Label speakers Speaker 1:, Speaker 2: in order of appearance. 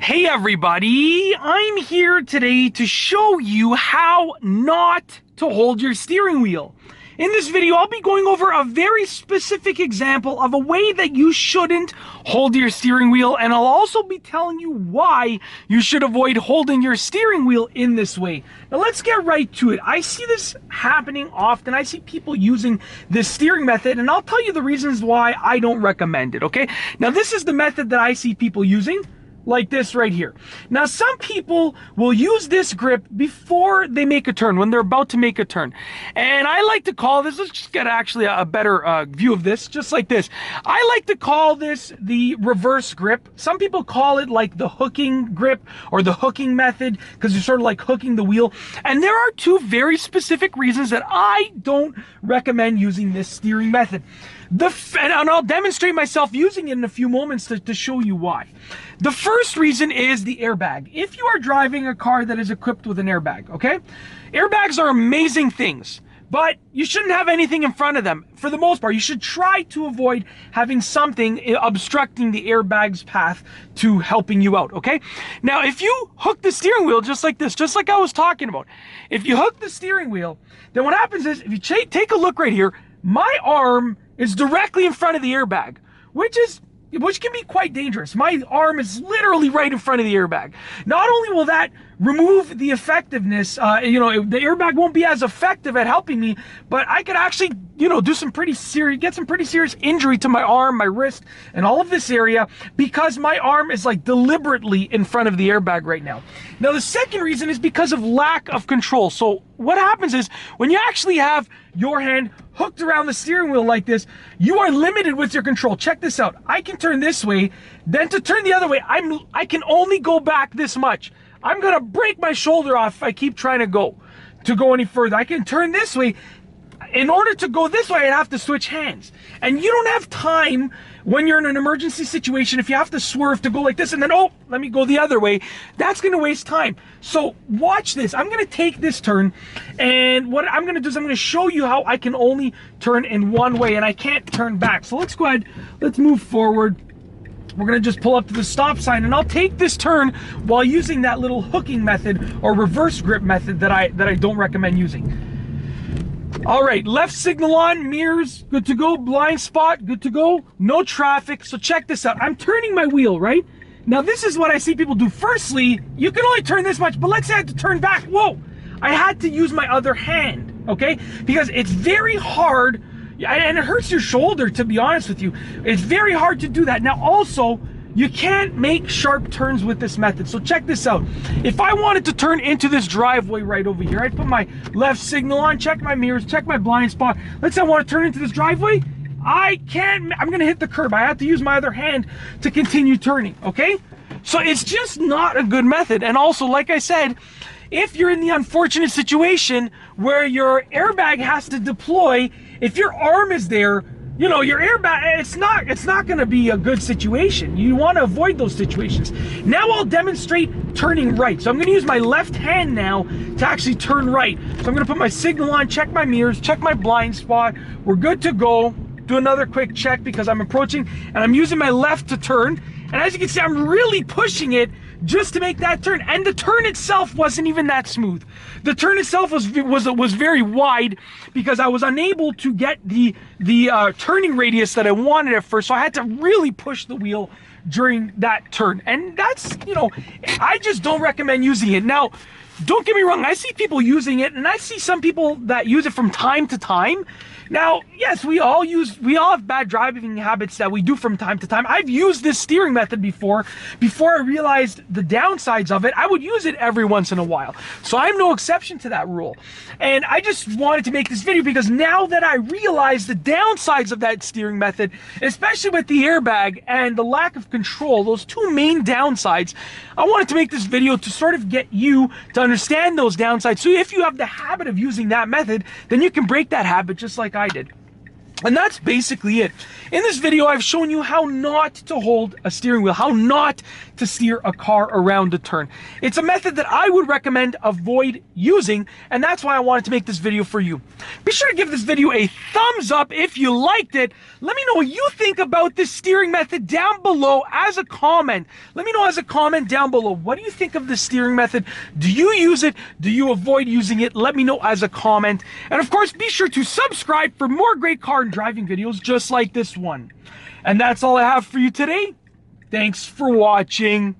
Speaker 1: Hey everybody, I'm here today to show you how not to hold your steering wheel. In this video, I'll be going over a very specific example of a way that you shouldn't hold your steering wheel, and I'll also be telling you why you should avoid holding your steering wheel in this way. Now let's get right to it. I see this happening often. I see people using this steering method, and I'll tell you the reasons why I don't recommend it, okay? Now this is the method that I see people using. Like this right here. Now, some people will use this grip before they make a turn, when they're about to make a turn. And I like to call this, let's just get actually a better view of this, just like this. I like to call this the reverse grip. Some people call it like the hooking grip or the hooking method, because you're sort of like hooking the wheel. And there are two very specific reasons that I don't recommend using this steering method. And I'll demonstrate myself using it in a few moments to show you why. The first reason is the airbag. If you are driving a car that is equipped with an airbag, okay? Airbags are amazing things, but you shouldn't have anything in front of them. For the most part, you should try to avoid having something obstructing the airbag's path to helping you out, okay? Now, if you hook the steering wheel just like this, just like I was talking about, if you hook the steering wheel, then what happens is, if you take a look right here, my arm is directly in front of the airbag, which can be quite dangerous. My arm is literally right in front of the airbag. Not only will that remove the effectiveness, the airbag won't be as effective at helping me, but I could actually, do some pretty serious injury to my arm, my wrist, and all of this area, because my arm is like deliberately in front of the airbag right now. Now, the second reason is because of lack of control. So what happens is, when you actually have your hand hooked around the steering wheel like this, you are limited with your control. Check this out. I can turn this way, then to turn the other way, I can only go back this much. I'm gonna break my shoulder off if I keep trying to go any further. I can turn this way. In order to go this way, I'd have to switch hands. And you don't have time when you're in an emergency situation, if you have to swerve to go like this and then, oh, let me go the other way, that's gonna waste time. So watch this. I'm gonna take this turn, and what I'm gonna do is I'm gonna show you how I can only turn in one way and I can't turn back. So let's go ahead, let's move forward. We're gonna just pull up to the stop sign, and I'll take this turn while using that little hooking method or reverse grip method that I don't recommend using. All right, left signal on, mirrors, good to go, blind spot, good to go, no traffic. So check this out. I'm turning my wheel, right? Now this is what I see people do. Firstly, you can only turn this much, but let's say I had to turn back. Whoa, I had to use my other hand, okay? Because it's very hard, and it hurts your shoulder, to be honest with you. It's very hard to do that. Now also, you can't make sharp turns with this method. So check this out. If I wanted to turn into this driveway right over here, I'd put my left signal on, check my mirrors, check my blind spot. Let's say I want to turn into this driveway. I can't, I'm gonna hit the curb. I have to use my other hand to continue turning, okay? So it's just not a good method. And also, like I said, if you're in the unfortunate situation where your airbag has to deploy, if your arm is there, your airbag, it's not gonna be a good situation. You wanna avoid those situations. Now I'll demonstrate turning right. So I'm gonna use my left hand now to actually turn right. So I'm gonna put my signal on, check my mirrors, check my blind spot. We're good to go. Do another quick check because I'm approaching, and I'm using my left to turn. And as you can see, I'm really pushing it just to make that turn. And the turn itself wasn't even that smooth. The turn itself was very wide because I was unable to get the turning radius that I wanted at first. So I had to really push the wheel during that turn. And that's, I just don't recommend using it. Now, don't get me wrong, I see people using it, and I see some people that use it from time to time. Now, yes, we all have bad driving habits that we do from time to time. I've used this steering method before I realized the downsides of it. I would use it every once in a while. So I'm no exception to that rule. And I just wanted to make this video because now that I realize the downsides of that steering method, especially with the airbag and the lack of control, those two main downsides, I wanted to make this video to sort of get you to understand those downsides. So if you have the habit of using that method, then you can break that habit just like I did. And that's basically it. In this video, I've shown you how not to hold a steering wheel, how not to steer a car around a turn. It's a method that I would recommend avoid using, and that's why I wanted to make this video for you. Be sure to give this video a thumbs up if you liked it. Let me know what you think about this steering method down below as a comment. Let me know as a comment down below. What do you think of this steering method? Do you use it? Do you avoid using it? Let me know as a comment. And of course, be sure to subscribe for more great car and driving videos just like this one. And that's all I have for you today. Thanks for watching.